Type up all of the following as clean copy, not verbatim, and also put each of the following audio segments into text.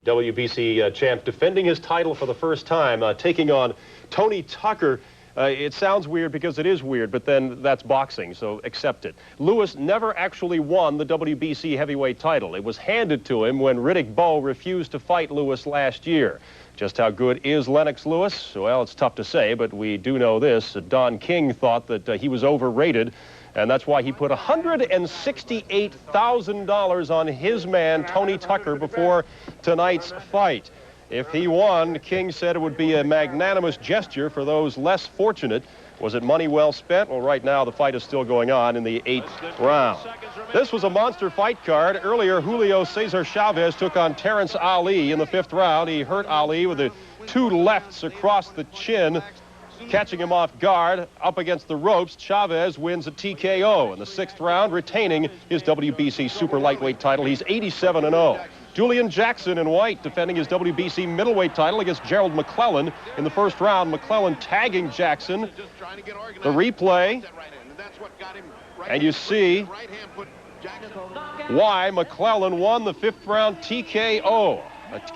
WBC champ defending his title for the first time, taking on Tony Tucker. It sounds weird because it is weird, but then that's boxing, so accept it. Lewis never actually won the WBC heavyweight title. It was handed to him when Riddick Bowe refused to fight Lewis last year. Just how good is Lennox Lewis? Well, it's tough to say, but we do know this. Don King thought that he was overrated, and that's why he put $168,000 on his man, Tony Tucker, before tonight's fight. If he won, King said it would be a magnanimous gesture for those less fortunate. Was it money well spent? Well, right now the fight is still going on in the 8th round. This was a monster fight card. Earlier, Julio Cesar Chavez took on Terrence Ali in the 5th round. He hurt Ali with the 2 lefts across the chin, catching him off guard. Up against the ropes, Chavez wins a TKO in the 6th round, retaining his WBC super lightweight title. He's 87-0. Julian Jackson in white defending his WBC middleweight title against Gerald McClellan in the 1st round. McClellan tagging Jackson. The replay, and you see why McClellan won the 5th round TKO.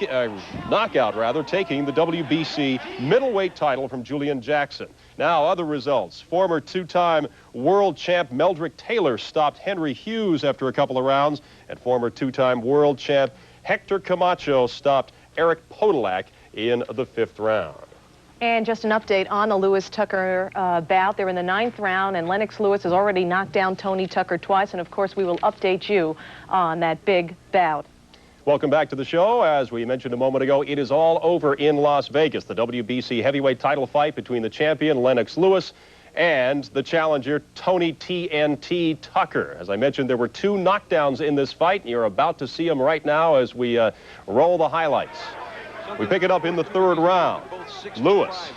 A knockout, rather, taking the WBC middleweight title from Julian Jackson. Now, other results. Former 2-time world champ Meldrick Taylor stopped Henry Hughes after a couple of rounds, and former 2-time world champ Hector Camacho stopped Eric Podolak in the 5th round. And just an update on the Lewis-Tucker bout. They're in the 9th round, and Lennox Lewis has already knocked down Tony Tucker twice, and of course we will update you on that big bout. Welcome back to the show. As we mentioned a moment ago, it is all over in Las Vegas. The WBC heavyweight title fight between the champion, Lennox Lewis, and the challenger, Tony TNT Tucker. As I mentioned, there were 2 knockdowns in this fight, and you're about to see them right now as we roll the highlights. We pick it up in the 3rd round. Lewis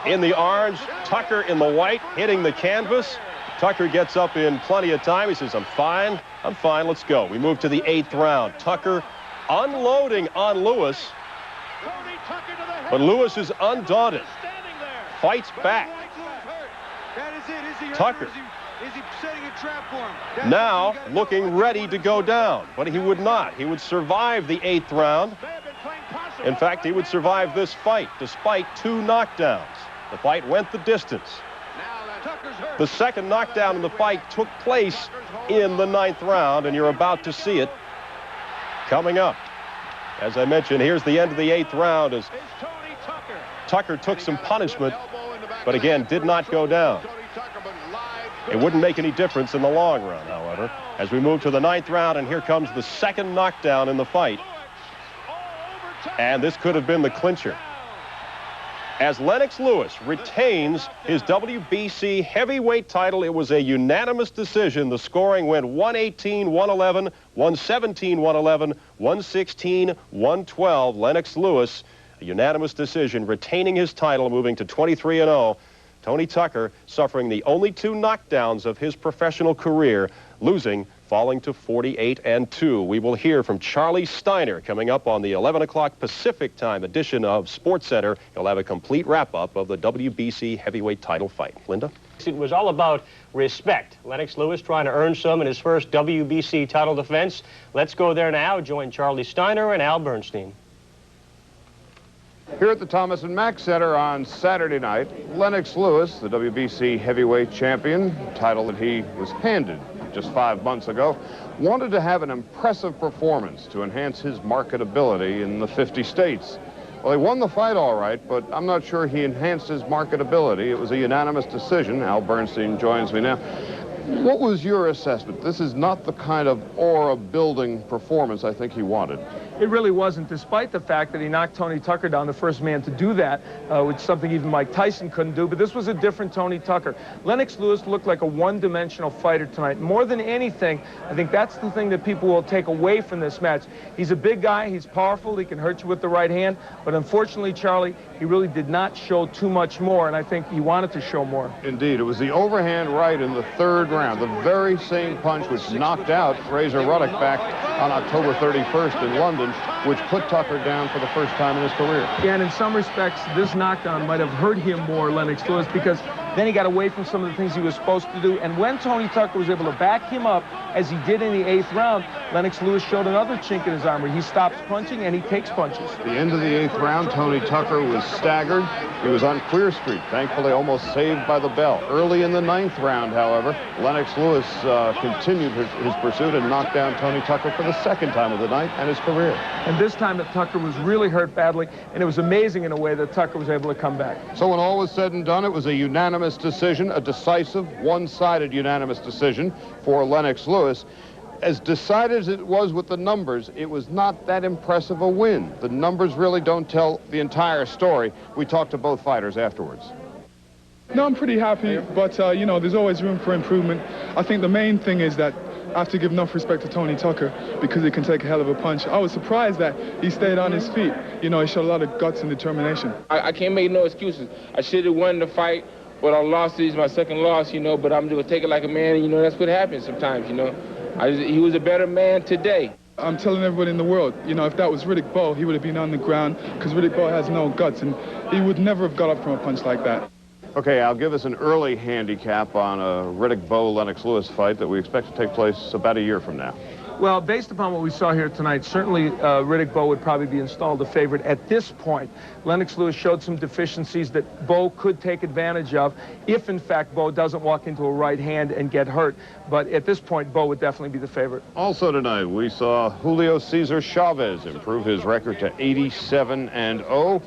in the orange, Tucker in the white, hitting the canvas. Tucker gets up in plenty of time. He says, I'm fine, let's go. We move to the 8th round. Tucker unloading on Lewis, but Lewis is undaunted, fights back. Tucker now looking ready to go down, but he would not. He would survive the 8th round. In fact, he would survive this fight despite 2 knockdowns. The fight went the distance. The 2nd knockdown in the fight took place in the 9th round, and you're about to see it coming up. As I mentioned, here's the end of the 8th round as Tucker took some punishment, but again, did not go down. It wouldn't make any difference in the long run, however, as we move to the 9th round, and here comes the 2nd knockdown in the fight. And this could have been the clincher, as Lennox Lewis retains his WBC heavyweight title. It was a unanimous decision. The scoring went 118-111, 117-111, 116-112. Lennox Lewis, a unanimous decision, retaining his title, moving to 23-0. Tony Tucker suffering the only 2 knockdowns of his professional career, losing, falling to 48-2. We will hear from Charlie Steiner coming up on the 11 o'clock Pacific time edition of SportsCenter. He'll have a complete wrap-up of the WBC heavyweight title fight. Linda? It was all about respect. Lennox Lewis trying to earn some in his first WBC title defense. Let's go there now. Join Charlie Steiner and Al Bernstein. Here at the Thomas & Mack Center on Saturday night, Lennox Lewis, the WBC heavyweight champion, title that he was handed just 5 months ago, wanted to have an impressive performance to enhance his marketability in the 50 states. Well, he won the fight all right, but I'm not sure he enhanced his marketability. It was a unanimous decision. Al Bernstein joins me now. What was your assessment? This is not the kind of aura-building performance I think he wanted. It really wasn't, despite the fact that he knocked Tony Tucker down, the first man to do that, which is something even Mike Tyson couldn't do. But this was a different Tony Tucker. Lennox Lewis looked like a one-dimensional fighter tonight. More than anything, I think that's the thing that people will take away from this match. He's a big guy. He's powerful. He can hurt you with the right hand. But unfortunately, Charlie, he really did not show too much more, and I think he wanted to show more. Indeed. It was the overhand right in the 3rd round, the very same punch which knocked out Razor Ruddock back on October 31st in London, which put Tucker down for the first time in his career. Yeah, and in some respects, this knockdown might have hurt him more, Lennox Lewis, because Then he got away from some of the things he was supposed to do. And when Tony Tucker was able to back him up, as he did in the 8th round, Lennox Lewis showed another chink in his armor. He stops punching and he takes punches. At the end of the 8th round, Tony Tucker was staggered. He was on clear street, thankfully almost saved by the bell. Early in the 9th round, however, Lennox Lewis continued his pursuit and knocked down Tony Tucker for the 2nd time of the night and his career. And this time that Tucker was really hurt badly, and it was amazing in a way that Tucker was able to come back. So when all was said and done, it was a unanimous decision, a decisive, one-sided unanimous decision for Lennox Lewis. As decided as it was with the numbers, it was not that impressive a win. The numbers really don't tell the entire story. We talked to both fighters afterwards. No, I'm pretty happy, but, you know, there's always room for improvement. I think the main thing is that I have to give enough respect to Tony Tucker because he can take a hell of a punch. I was surprised that he stayed on his feet. You know, he showed a lot of guts and determination. I can't make no excuses. I should have won the fight, but I lost it. It's my 2nd loss, you know, but I'm going to take it like a man, and, you know, that's what happens sometimes, you know. He was a better man today. I'm telling everybody in the world, you know, if that was Riddick Bowe, he would have been on the ground because Riddick Bowe has no guts, and he would never have got up from a punch like that. Okay, I'll give us an early handicap on a Riddick Bowe-Lennox Lewis fight that we expect to take place about a year from now. Well, based upon what we saw here tonight, certainly Riddick Bowe would probably be installed a favorite at this point. Lennox Lewis showed some deficiencies that Bowe could take advantage of if, in fact, Bowe doesn't walk into a right hand and get hurt. But at this point, Bowe would definitely be the favorite. Also tonight, we saw Julio Cesar Chavez improve his record to 87-0.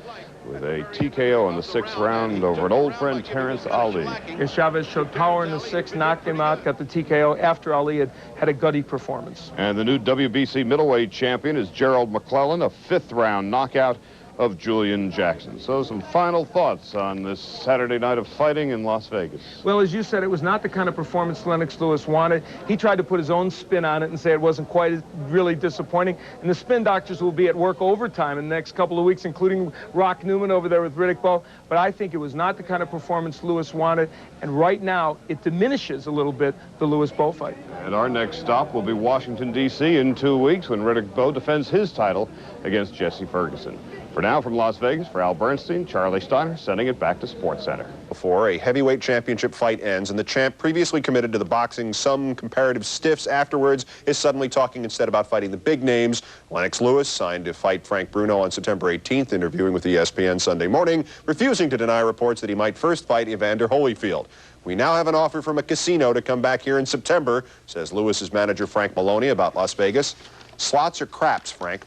With a TKO in the 6th round over an old friend, Terrence Ali. Yes, Chavez showed power in the 6th, knocked him out, got the TKO after Ali had a gutty performance. And the new WBC middleweight champion is Gerald McClellan, a 5th round knockout of Julian Jackson. So some final thoughts on this Saturday night of fighting in Las Vegas. Well, as you said, it was not the kind of performance Lennox Lewis wanted. He tried to put his own spin on it and say it wasn't quite really disappointing. And the spin doctors will be at work overtime in the next couple of weeks, including Rock Newman over there with Riddick Bowe. But I think it was not the kind of performance Lewis wanted. And right now, it diminishes a little bit the Lewis-Bowe fight. And our next stop will be Washington, D.C. in 2 weeks when Riddick Bowe defends his title against Jesse Ferguson. For now, from Las Vegas, for Al Bernstein, Charlie Steiner, sending it back to SportsCenter. Before a heavyweight championship fight ends and the champ previously committed to the boxing some comparative stiffs afterwards is suddenly talking instead about fighting the big names. Lennox Lewis signed to fight Frank Bruno on September 18th, interviewing with ESPN Sunday morning, refusing to deny reports that he might first fight Evander Holyfield. We now have an offer from a casino to come back here in September, says Lewis's manager Frank Maloney about Las Vegas. Slots or craps, Frank?